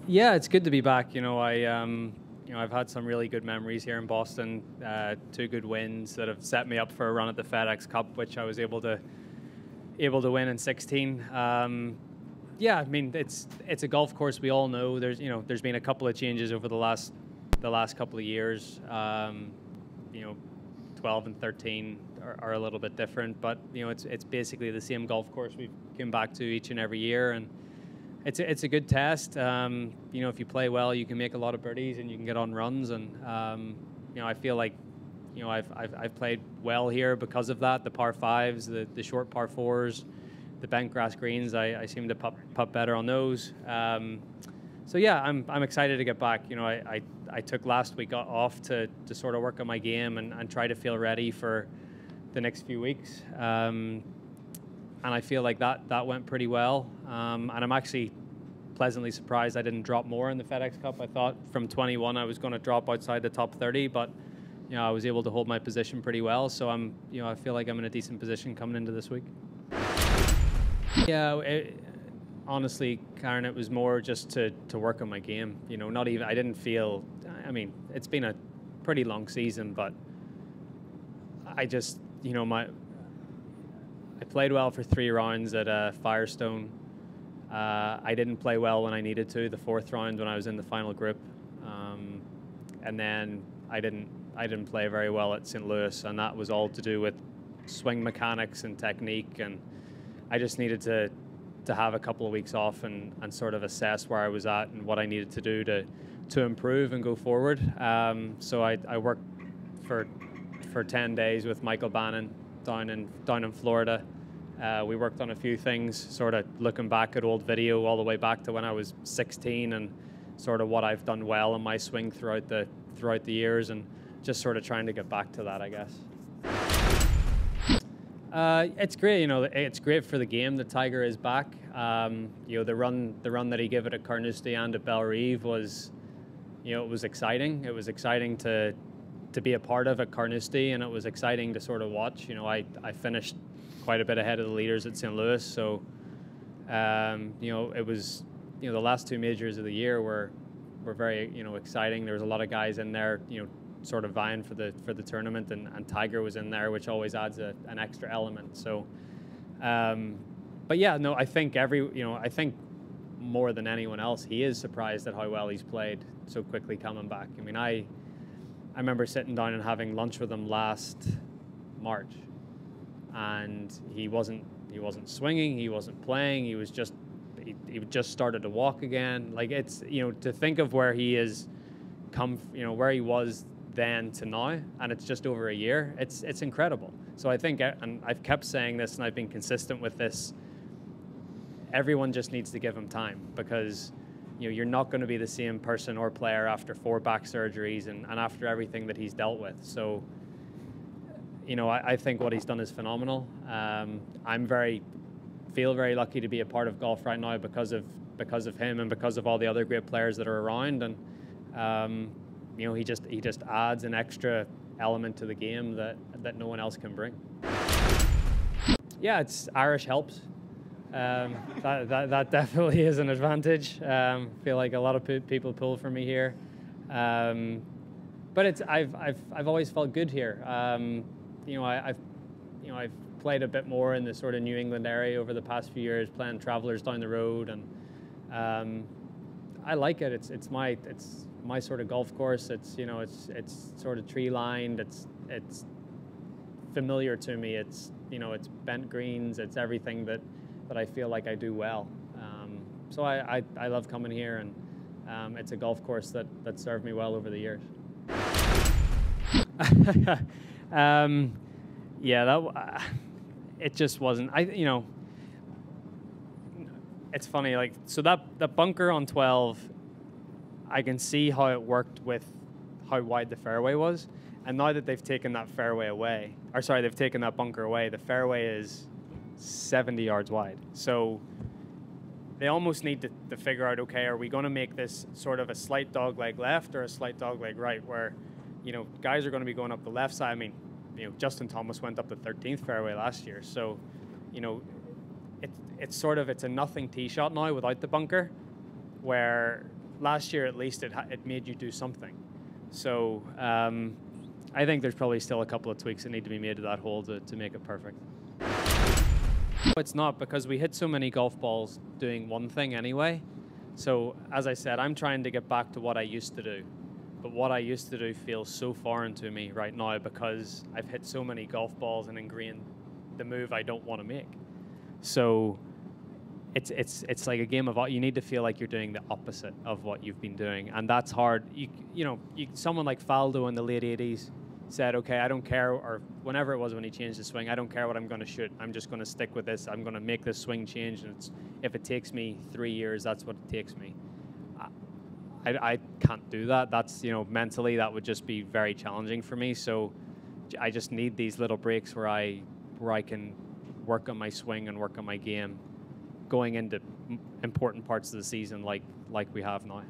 Yeah, it's good to be back. I've had some really good memories here in Boston. Two good wins that have set me up for a run at the FedEx Cup, which I was able to win in 16. Yeah, I mean it's a golf course. We all know there's been a couple of changes over the last couple of years. 12 and 13 are a little bit different, but it's basically the same golf course we've come back to each and every year, and it's a good test. If you play well, you can make a lot of birdies and you can get on runs, and I feel like I've played well here because of that. The par fives, the short par fours, the bent grass greens, I seem to putt better on those. So yeah, I'm excited to get back. I took last week off to sort of work on my game and try to feel ready for the next few weeks. And I feel like that went pretty well. And I'm actually pleasantly surprised I didn't drop more in the FedEx Cup. I thought from 21 I was going to drop outside the top 30, but I was able to hold my position pretty well. So I feel like I'm in a decent position coming into this week. Yeah, honestly, Karen, it was more just to work on my game. I didn't feel. I mean, it's been a pretty long season, but I just I played well for 3 rounds at Firestone. I didn't play well when I needed to. The 4th round when I was in the final group, and then I didn't play very well at St. Louis, and that was all to do with swing mechanics and technique. And I just needed to have a couple of weeks off and sort of assess where I was at and what I needed to do to improve and go forward. So I worked for 10 days with Michael Bannon down in Florida. We worked on a few things, sort of looking back at old video all the way back to when I was 16 and sort of what I've done well in my swing throughout the years, and just sort of trying to get back to that, I guess. It's great, it's great for the game that Tiger is back. The run that he gave it at Carnoustie and at Bellerive was, it was exciting. It was exciting to be a part of at Carnoustie, and it was exciting to sort of watch. I finished quite a bit ahead of the leaders at St. Louis, so it was, the last 2 majors of the year were very exciting. There was a lot of guys in there, sort of vying for the tournament, and Tiger was in there, which always adds an extra element. So, but yeah, no, I think I think more than anyone else, he is surprised at how well he's played so quickly coming back. I mean, I remember sitting down and having lunch with him last March, and he wasn't swinging, he wasn't playing, he just started to walk again. Like, it's, to think of where he is come, where he was then to now, and it's just over a year. It's incredible. So I think, and I've kept saying this, and I've been consistent with this, everyone just needs to give him time, because you're not going to be the same person or player after 4 back surgeries and after everything that he's dealt with. So I think what he's done is phenomenal. I'm feel very lucky to be a part of golf right now because of him and because of all the other great players that are around. And he just adds an extra element to the game that no one else can bring. Yeah, it's Irish helps. That definitely is an advantage. Feel like a lot of people pull for me here, but I've always felt good here. I've played a bit more in the sort of New England area over the past few years, playing Travelers down the road, and I like it. It's my sort of golf course. It's sort of tree lined. It's familiar to me. It's bent greens. It's everything that I feel like I do well. So I love coming here, and it's a golf course that served me well over the years. Yeah, it just wasn't. It's funny. Like, so that bunker on 12, I can see how it worked with how wide the fairway was, and now that they've taken that fairway away, they've taken that bunker away, the fairway is 70 yards wide. So they almost need to figure out, okay, are we going to make this sort of a slight dogleg left or a slight dogleg right, where guys are going to be going up the left side. I mean, Justin Thomas went up the 13th fairway last year, so it's a nothing tee shot now without the bunker, where last year at least it made you do something. So I think there's probably still a couple of tweaks that need to be made to that hole to make it perfect. It's not, because we hit so many golf balls doing one thing anyway. So as I said, I'm trying to get back to what I used to do. But what I used to do feels so foreign to me right now because I've hit so many golf balls and ingrained the move I don't want to make. So it's like a game of, you need to feel like you're doing the opposite of what you've been doing, and that's hard. Someone like Faldo in the late 80s said, okay, I don't care, or whenever it was when he changed his swing, I don't care what I'm going to shoot. I'm just going to stick with this. I'm going to make this swing change, and if it takes me 3 years, that's what it takes me. I can't do that. That's, mentally that would just be very challenging for me. So I just need these little breaks where I can work on my swing and work on my game going into important parts of the season like we have now.